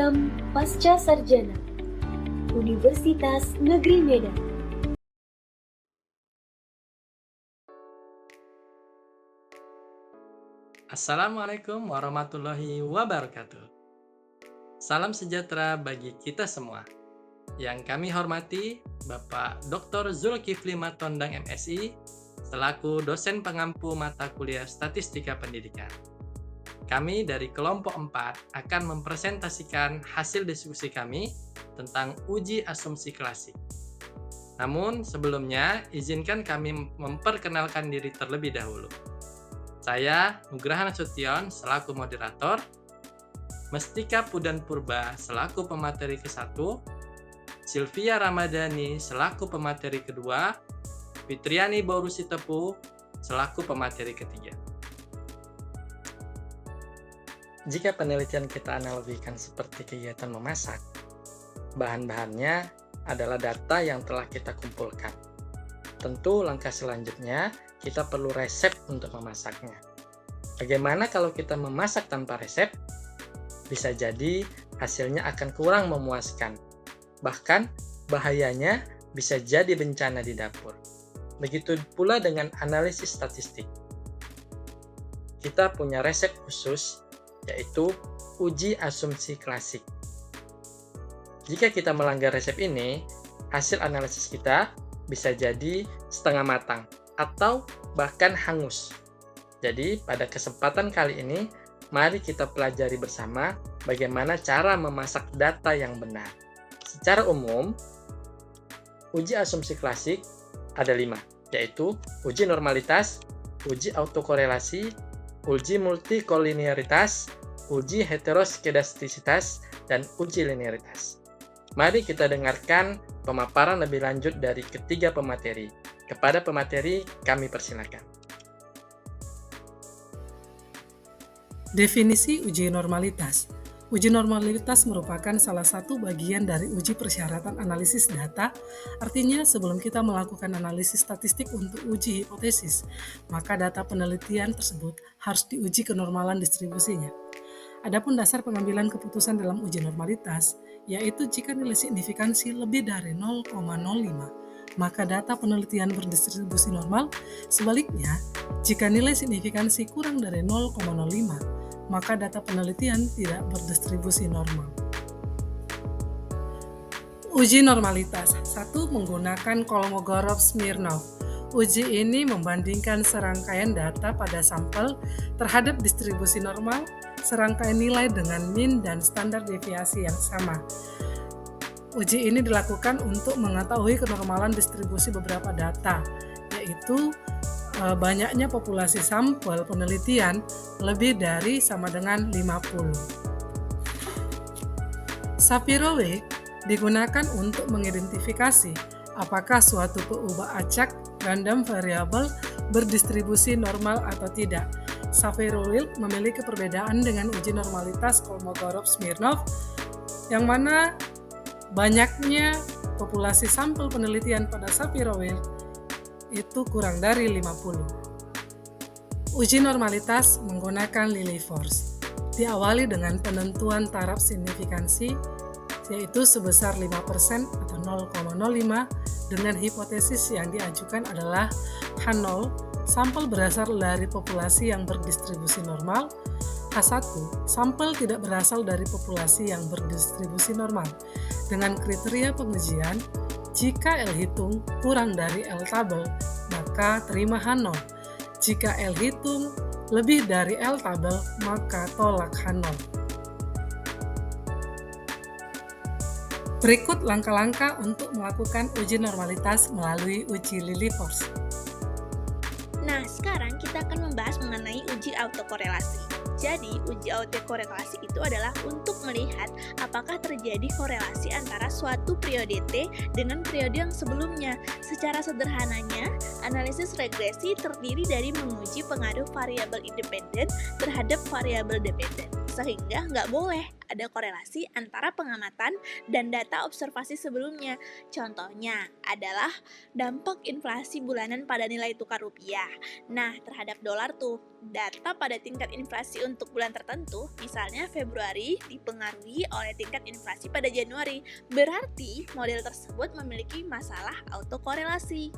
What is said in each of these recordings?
Program Pasca Sarjana Universitas Negeri Medan. Assalamualaikum warahmatullahi wabarakatuh. Salam sejahtera bagi kita semua. Yang kami hormati Bapak Dr. Zulkifli Matondang MSI selaku dosen pengampu mata kuliah Statistika Pendidikan. Kami dari kelompok 4 akan mempresentasikan hasil diskusi kami tentang uji asumsi klasik. Namun sebelumnya izinkan kami memperkenalkan diri terlebih dahulu. Saya Nugraha Nasution selaku moderator, Mestika Pudan Purba selaku pemateri ke-1, Sylvia Ramadhani selaku pemateri kedua, Fitriani Baurusitepu selaku pemateri ketiga. Jika penelitian kita analogikan seperti kegiatan memasak, bahan-bahannya adalah data yang telah kita kumpulkan. Tentu langkah selanjutnya kita perlu resep untuk memasaknya. Bagaimana kalau kita memasak tanpa resep? Bisa jadi hasilnya akan kurang memuaskan. Bahkan bahayanya bisa jadi bencana di dapur. Begitu pula dengan analisis statistik. Kita punya resep khusus, yaitu uji asumsi klasik. Jika kita melanggar resep ini, hasil analisis kita bisa jadi setengah matang atau bahkan hangus. Jadi, pada kesempatan kali ini, mari kita pelajari bersama bagaimana cara memasak data yang benar. Secara umum, uji asumsi klasik ada 5, yaitu uji normalitas, uji autokorelasi, uji multikolinearitas, uji heteroskedastisitas, dan uji linearitas. Mari kita dengarkan pemaparan lebih lanjut dari ketiga pemateri. Kepada pemateri, kami persilakan. Definisi uji normalitas. Uji normalitas merupakan salah satu bagian dari uji persyaratan analisis data. Artinya, sebelum kita melakukan analisis statistik untuk uji hipotesis, maka data penelitian tersebut harus diuji kenormalan distribusinya. Adapun dasar pengambilan keputusan dalam uji normalitas, yaitu jika nilai signifikansi lebih dari 0,05, maka data penelitian berdistribusi normal. Sebaliknya, jika nilai signifikansi kurang dari 0,05, maka data penelitian tidak berdistribusi normal. Uji normalitas 1 menggunakan Kolmogorov-Smirnov. Uji ini membandingkan serangkaian data pada sampel terhadap distribusi normal, serangkaian nilai dengan min dan standar deviasi yang sama. Uji ini dilakukan untuk mengetahui kenormalan distribusi beberapa data, yaitu banyaknya populasi sampel penelitian lebih dari sama dengan 50. Sapir-Whorf digunakan untuk mengidentifikasi apakah suatu peubah acak random variable berdistribusi normal atau tidak. Sapir-Whorf memiliki perbedaan dengan uji normalitas Kolmogorov-Smirnov, yang mana banyaknya populasi sampel penelitian pada Sapir-Whorf itu kurang dari 50. Uji normalitas menggunakan Lilliefors. Diawali dengan penentuan taraf signifikansi, yaitu sebesar 5% atau 0,05, dengan hipotesis yang diajukan adalah H0, sampel berasal dari populasi yang berdistribusi normal. H1, sampel tidak berasal dari populasi yang berdistribusi normal. Dengan kriteria pengujian, jika L hitung kurang dari L tabel, maka terima H0. Jika L hitung lebih dari L tabel, maka tolak H0. Berikut langkah-langkah untuk melakukan uji normalitas melalui uji Lilliefors. Nah, sekarang kita akan membahas mengenai uji autokorelasi. Jadi, uji autokorelasi itu adalah untuk melihat apakah terjadi korelasi antara suatu periode T dengan periode yang sebelumnya. Secara sederhananya, analisis regresi terdiri dari menguji pengaruh variabel independen terhadap variabel dependen. sehingga nggak boleh ada korelasi antara pengamatan dan data observasi sebelumnya. Contohnya adalah dampak inflasi bulanan pada nilai tukar rupiah. Nah, terhadap dolar tuh, data pada tingkat inflasi untuk bulan tertentu, misalnya Februari, dipengaruhi oleh tingkat inflasi pada Januari. Berarti model tersebut memiliki masalah autokorelasi.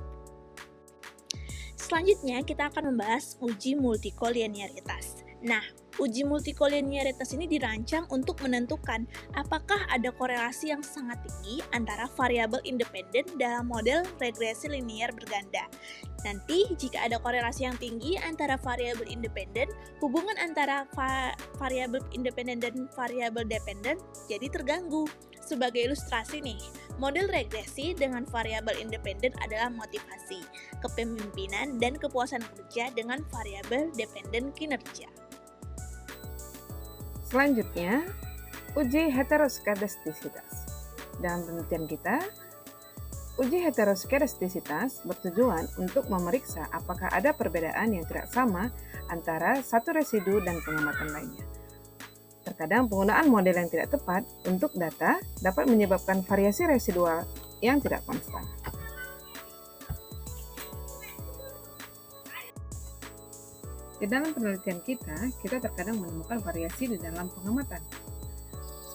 Selanjutnya, kita akan membahas uji multikolinearitas. Nah, uji multikolinearitas ini dirancang untuk menentukan apakah ada korelasi yang sangat tinggi antara variabel independen dalam model regresi linear berganda. Nanti, jika ada korelasi yang tinggi antara variabel independen, hubungan antara variabel independen dan variabel dependen jadi terganggu. Sebagai ilustrasi nih, model regresi dengan variabel independen adalah motivasi, kepemimpinan, dan kepuasan kerja dengan variabel dependen kinerja. Selanjutnya, uji heteroskedastisitas. Dalam penelitian kita, uji heteroskedastisitas bertujuan untuk memeriksa apakah ada perbedaan yang tidak sama antara satu residu dan pengamatan lainnya. Terkadang penggunaan model yang tidak tepat untuk data dapat menyebabkan variasi residual yang tidak konstan. Di dalam penelitian kita terkadang menemukan variasi di dalam pengamatan.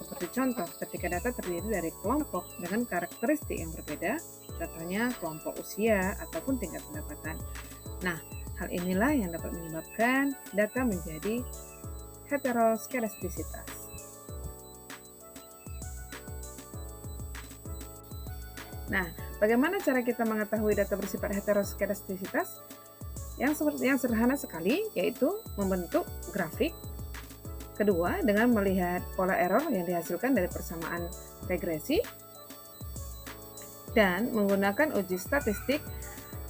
Seperti contoh, ketika data terdiri dari kelompok dengan karakteristik yang berbeda, contohnya kelompok usia ataupun tingkat pendapatan. Nah, hal inilah yang dapat menyebabkan data menjadi heteroskedastisitas. Nah, bagaimana cara kita mengetahui data bersifat heteroskedastisitas? Yang sederhana sekali, yaitu membentuk grafik. Kedua, dengan melihat pola error yang dihasilkan dari persamaan regresi. Dan menggunakan uji statistik,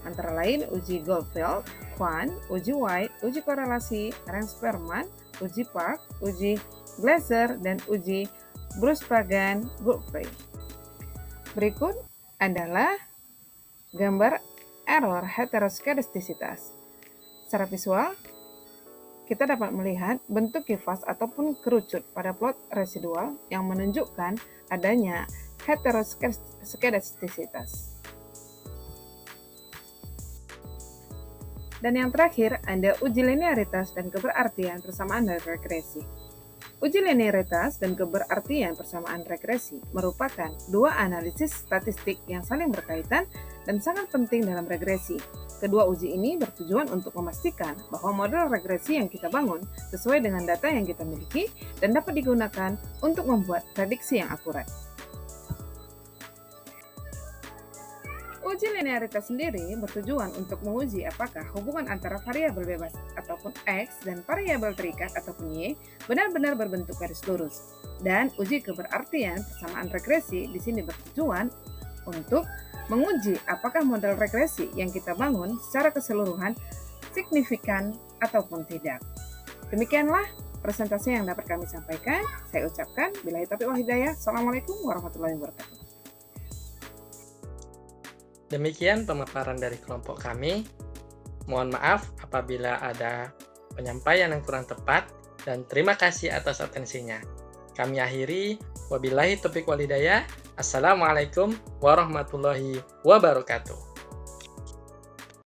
antara lain uji Goldfeld, Quant, uji White, uji korelasi, Rand-Sperman, uji Park, uji Glaser, dan uji Bruce-Pagan-Goodfriend. Berikut adalah gambar error heteroskedastisitas. Secara visual, kita dapat melihat bentuk kifas ataupun kerucut pada plot residual yang menunjukkan adanya heteroskedastisitas. Dan yang terakhir, ada uji linearitas dan keberartian persamaan dari regresi. Uji linearitas dan keberartian persamaan regresi merupakan dua analisis statistik yang saling berkaitan dan sangat penting dalam regresi. Kedua uji ini bertujuan untuk memastikan bahwa model regresi yang kita bangun sesuai dengan data yang kita miliki dan dapat digunakan untuk membuat prediksi yang akurat. Uji linearitas sendiri bertujuan untuk menguji apakah hubungan antara variabel bebas ataupun X dan variabel terikat ataupun Y benar-benar berbentuk garis lurus. Dan uji keberartian persamaan regresi di sini bertujuan untuk menguji apakah model regresi yang kita bangun secara keseluruhan signifikan ataupun tidak. Demikianlah presentasi yang dapat kami sampaikan. Saya ucapkan billahi taufiq wal hidayah. Assalamualaikum warahmatullahi wabarakatuh. Demikian pemaparan dari kelompok kami. Mohon maaf apabila ada penyampaian yang kurang tepat dan terima kasih atas atensinya. Kami akhiri, wabillahi taufiq wal hidayah. Assalamualaikum warahmatullahi wabarakatuh.